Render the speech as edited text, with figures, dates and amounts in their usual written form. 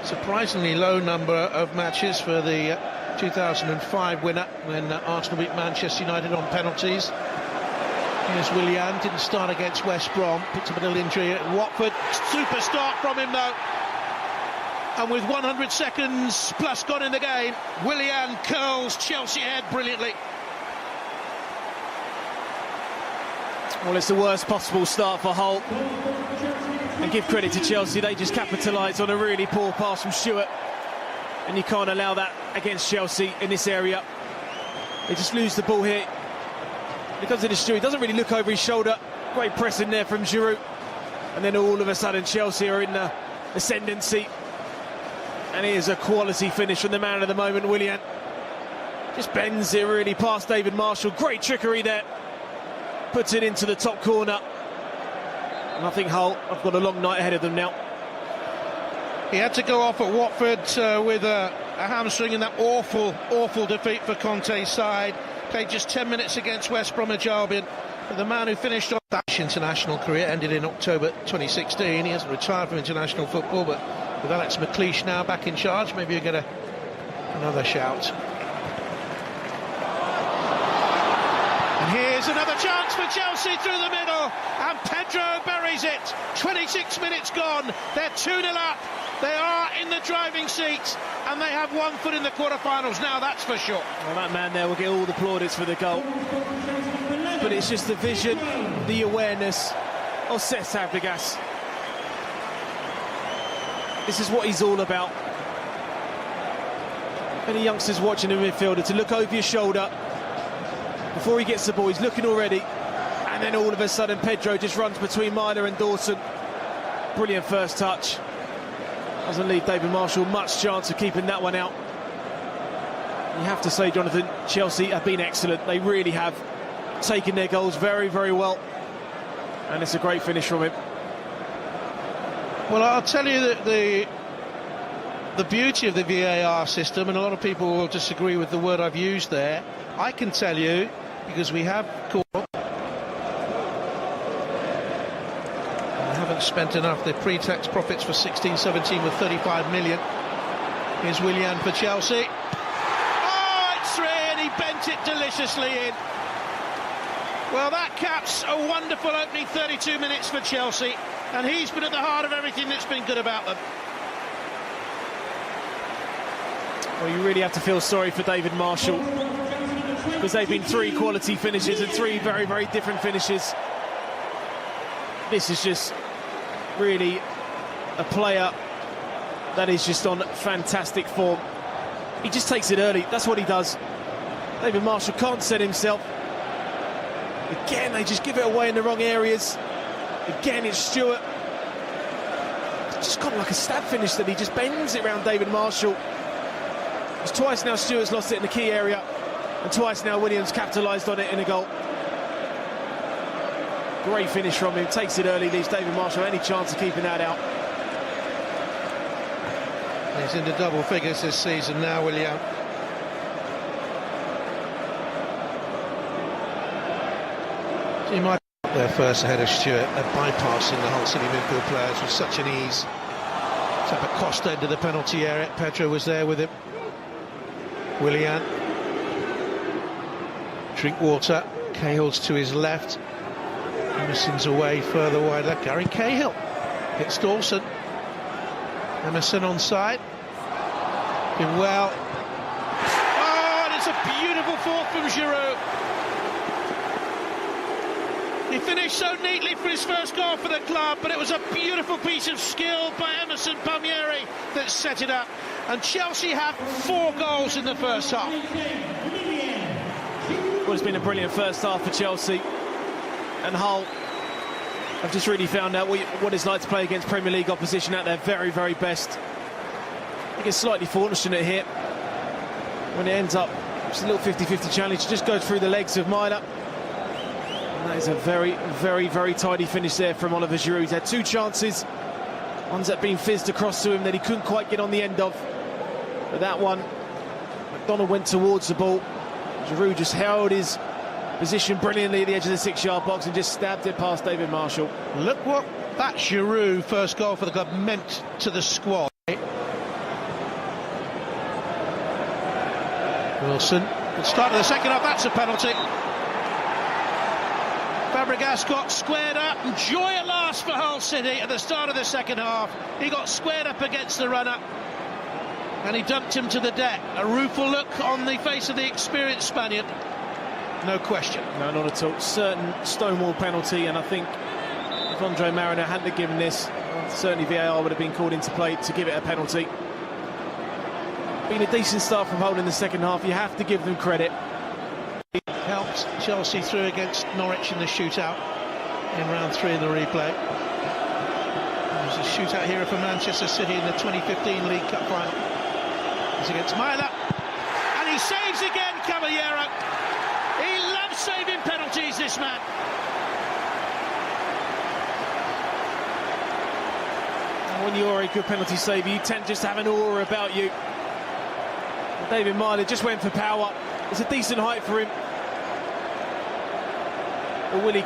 Surprisingly low number of matches for the 2005 winner when Arsenal beat Manchester United on penalties. Here's Willian, didn't start against West Brom, picked up a little injury at Watford. Super start from him though. And with 100 seconds plus gone in the game, Willian curls Chelsea ahead brilliantly. Well, it's the worst possible start for Hull. And give credit to Chelsea, they just capitalised on a really poor pass from Stewart. And you can't allow that against Chelsea in this area. They just lose the ball here. When it comes to Stewart, he doesn't really look over his shoulder. Great pressing there from Giroud. And then all of a sudden Chelsea are in the ascendancy. And here's a quality finish from the man of the moment, Willian. Just bends it really past David Marshall. Great trickery there. Puts it into the top corner. And I think Hull have got a long night ahead of them now. He had to go off at Watford with a hamstring in that awful defeat for Conte's side. Played just 10 minutes against West Bromwich Albion. But the man who finished off that international career ended in October 2016. He hasn't retired from international football, but with Alex McLeish now back in charge, maybe you'll get another shout. And here's another chance for Chelsea through the middle, and Pedro buries it. 26 minutes gone, they're 2-0 up. They are in the driving seat, and they have 1 foot in the quarterfinals now, that's for sure. Well, that man there will get all the plaudits for the goal. But it's just the vision, the awareness of Fabregas. This is what he's all about. Any youngsters watching the midfielder to look over your shoulder before he gets the ball, he's looking already, and then all of a sudden Pedro just runs between Meyler and Dawson. Brilliant first touch. Doesn't leave David Marshall much chance of keeping that one out. You have to say, Jonathan, Chelsea have been excellent. They really have taken their goals very, very well, and it's a great finish from him. Well, I'll tell you that the beauty of the VAR system, and a lot of people will disagree with the word I've used there, I can tell you, because we have spent enough. The pre-tax profits for 16-17 were 35 million. Here's Willian for Chelsea. Oh, it's 3, and he bent it deliciously in. Well, that caps a wonderful opening 32 minutes for Chelsea, and he's been at the heart of everything that's been good about them. Well, you really have to feel sorry for David Marshall, because they've been 3 quality finishes and 3 very, very different finishes. This is just really a player that is just on fantastic form. He just takes it early, that's what he does. David Marshall can't set himself. Again, they just give it away in the wrong areas. Again, it's Stewart. It's just kind of like a stab finish that he just bends it around David Marshall. It's twice now Stewart's lost it in the key area, and twice now Williams capitalised on it in a goal. Great finish from him, takes it early, leaves David Marshall any chance of keeping that out. He's into double figures this season now, Willian. So he might be there first ahead of Stewart, bypassing the Hull City midfield players with such an ease. Zappacosta into the penalty area, Pedro was there with him. Willian. Drinkwater, Cahill's to his left. Emerson's away further wide left. Gary Cahill hits Dawson. Emerson on side. Did well. Oh, and it's a beautiful fourth from Giroud. He finished so neatly for his first goal for the club, but it was a beautiful piece of skill by Emerson Palmieri that set it up. And Chelsea have 4 goals in the first half. Well, it's been a brilliant first half for Chelsea. And Hull have just really found out what it's like to play against Premier League opposition at their very, very best. I think it's slightly fortunate here when it ends up just a little 50-50 challenge. Just goes through the legs of Meyler. And that is a very, very, very tidy finish there from Oliver Giroud. He's had 2 chances. One's that been fizzed across to him that he couldn't quite get on the end of. But that one, MacDonald went towards the ball. Giroud just held his position brilliantly at the edge of the 6-yard box and just stabbed it past David Marshall. Look what That Giroud first goal for the club meant to the squad. Wilson, good start of the second half, that's a penalty. Fabregas got squared up, and joy at last for Hull City at the start of the second half. He got squared up against the runner and he dumped him to the deck. A rueful look on the face of the experienced Spaniard. No question. No, not at all. Certain stonewall penalty, and I think if Andre Mariner hadn't given this, certainly VAR would have been called into play to give it a penalty. Been a decent start from Hull in the second half. You have to give them credit. Helped Chelsea through against Norwich in the shootout in round 3 of the replay. There's a shootout here for Manchester City in the 2015 League Cup final. It's against Meyler, and he saves again, Caballero. He loves saving penalties, this man. And when you're a good penalty saver, you tend just to have an aura about you. David Meyler just went for power. It's a decent height for him. But Willie